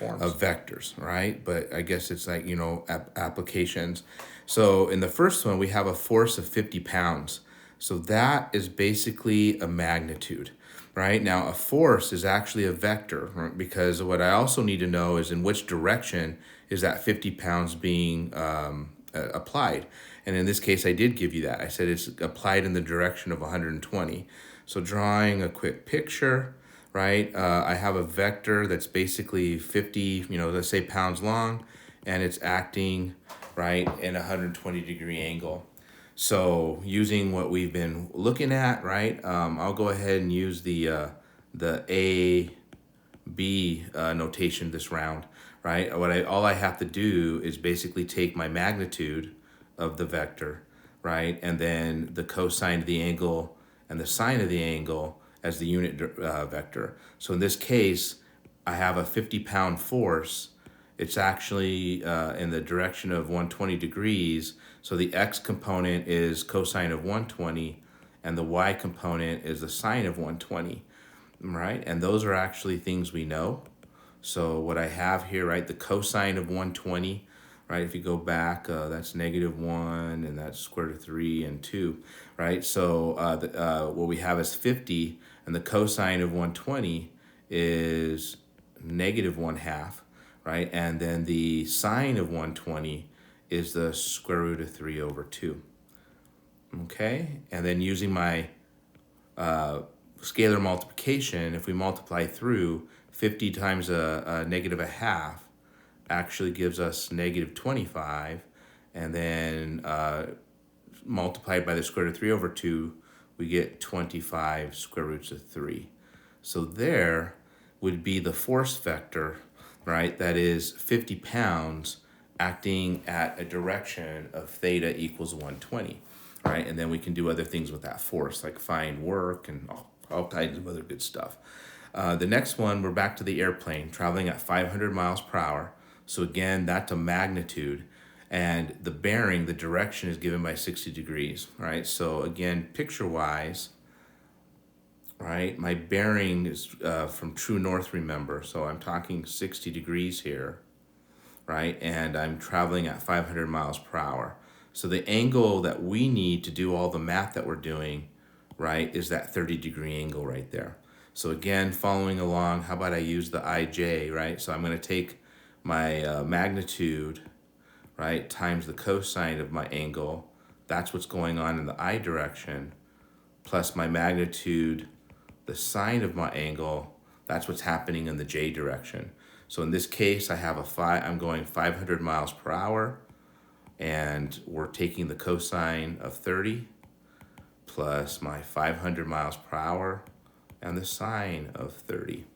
of vectors, right? But I guess it's like, applications. So in the first one, we have a force of 50 pounds. So that is basically a magnitude, right? Now, a force is actually a vector, right? Because what I also need to know is in which direction is that 50 pounds being applied. And in this case, I did give you that. I said it's applied in the direction of 120. So drawing a quick picture, right? I have a vector that's basically 50, let's say pounds long, and it's acting, right, in a 120-degree angle. So using what we've been looking at, right, I'll go ahead and use the A, B notation this round, right? All I have to do is basically take my magnitude of the vector, right, and then the cosine of the angle and the sine of the angle as the unit vector. So in this case, I have a 50-pound force. It's actually in the direction of 120 degrees. So the x component is cosine of 120, and the y component is the sine of 120, right? And those are actually things we know. So what I have here, right, the cosine of 120, right, if you go back, that's -1, and that's square root of 3 and 2, right? So what we have is 50, and the cosine of 120 is -1/2, right? And then the sine of 120 is the square root of 3/2. Okay, and then using my scalar multiplication, if we multiply through, 50 times a -1/2 actually gives us -25, and then multiplied by the square root of 3/2, we get 25 square roots of 3. So there would be the force vector, right? That is 50 pounds acting at a direction of theta equals 120, right? And then we can do other things with that force, like find work and all kinds of other good stuff. The next one, we're back to the airplane traveling at 500 miles per hour. So again, that's a magnitude. And the bearing, the direction is given by 60 degrees, right? So again, picture-wise, right, my bearing is from true north, remember. So I'm talking 60 degrees here, right? And I'm traveling at 500 miles per hour. So the angle that we need to do all the math that we're doing, right, is that 30-degree angle right there. So again, following along, how about I use the IJ, right? So I'm going to take my magnitude, right, times the cosine of my angle. That's what's going on in the I direction, plus my magnitude, the sine of my angle. That's what's happening in the J direction. So in this case, I have I'm going 500 miles per hour, and we're taking the cosine of 30 plus my 500 miles per hour and the sine of 30.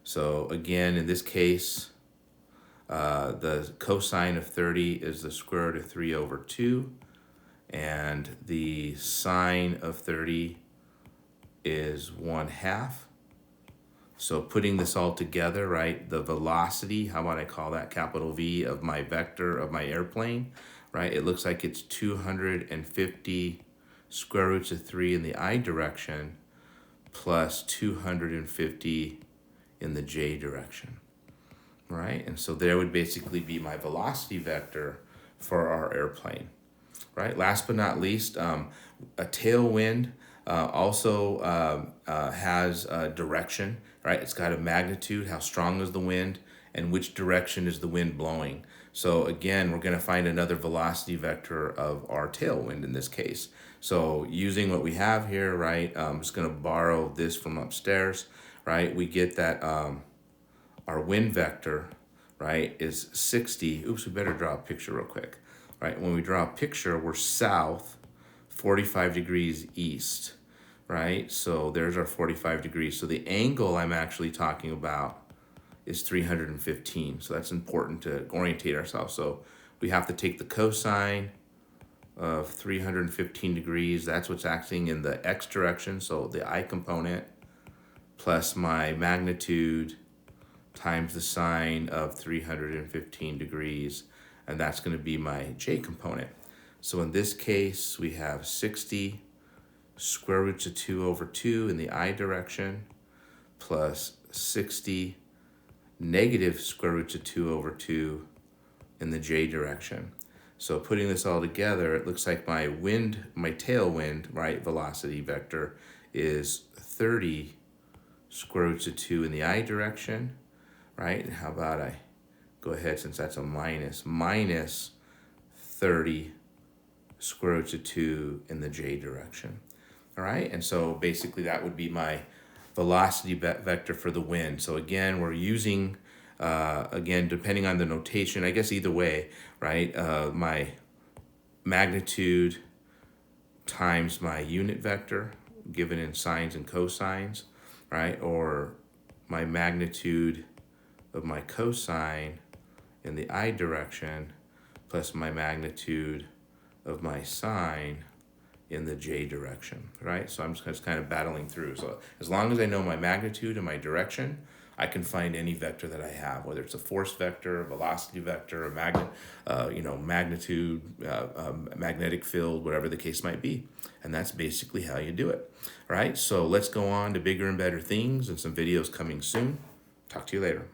So again, in this case, the cosine of 30 is the square root of 3/2, and the sine of 30 is 1/2. So putting this all together, right, the velocity, how about I call that capital V, of my vector of my airplane, right, it looks like it's 250 square roots of 3 in the I direction plus 250 in the J direction, right? And so there would basically be my velocity vector for our airplane, right? Last but not least, a tailwind also has a direction, right? It's got a magnitude, how strong is the wind, and which direction is the wind blowing. So again, we're going to find another velocity vector of our tailwind in this case. So using what we have here, right, I'm just going to borrow this from upstairs, right? We get that our wind vector, right, is 60. Oops, we better draw a picture real quick, right? When we draw a picture, we're south 45 degrees east, right? So there's our 45 degrees. So the angle I'm actually talking about is 315. So that's important to orientate ourselves. So we have to take the cosine of 315 degrees. That's what's acting in the x direction, so the I component, plus my magnitude times the sine of 315 degrees, and that's going to be my j component. So in this case, we have 60 square roots of 2/2 in the I direction, plus 60 negative square roots of 2 over 2 in the j direction. So putting this all together, it looks like my tailwind, right, velocity vector is 30 square roots of 2 in the I direction, right? And how about I go ahead, since that's a minus 30 square roots of 2 in the j direction. All right, and so basically that would be my velocity vector for the wind. So again, we're using, again, depending on the notation, I guess either way, right, my magnitude times my unit vector given in sines and cosines, right, or my magnitude of my cosine in the I direction plus my magnitude of my sine in the j direction, right? So I'm just kind of battling through. So as long as I know my magnitude and my direction, I can find any vector that I have, whether it's a force vector, a velocity vector, a magnitude, magnetic field, whatever the case might be. And that's basically how you do it, right? So let's go on to bigger and better things and some videos coming soon. Talk to you later.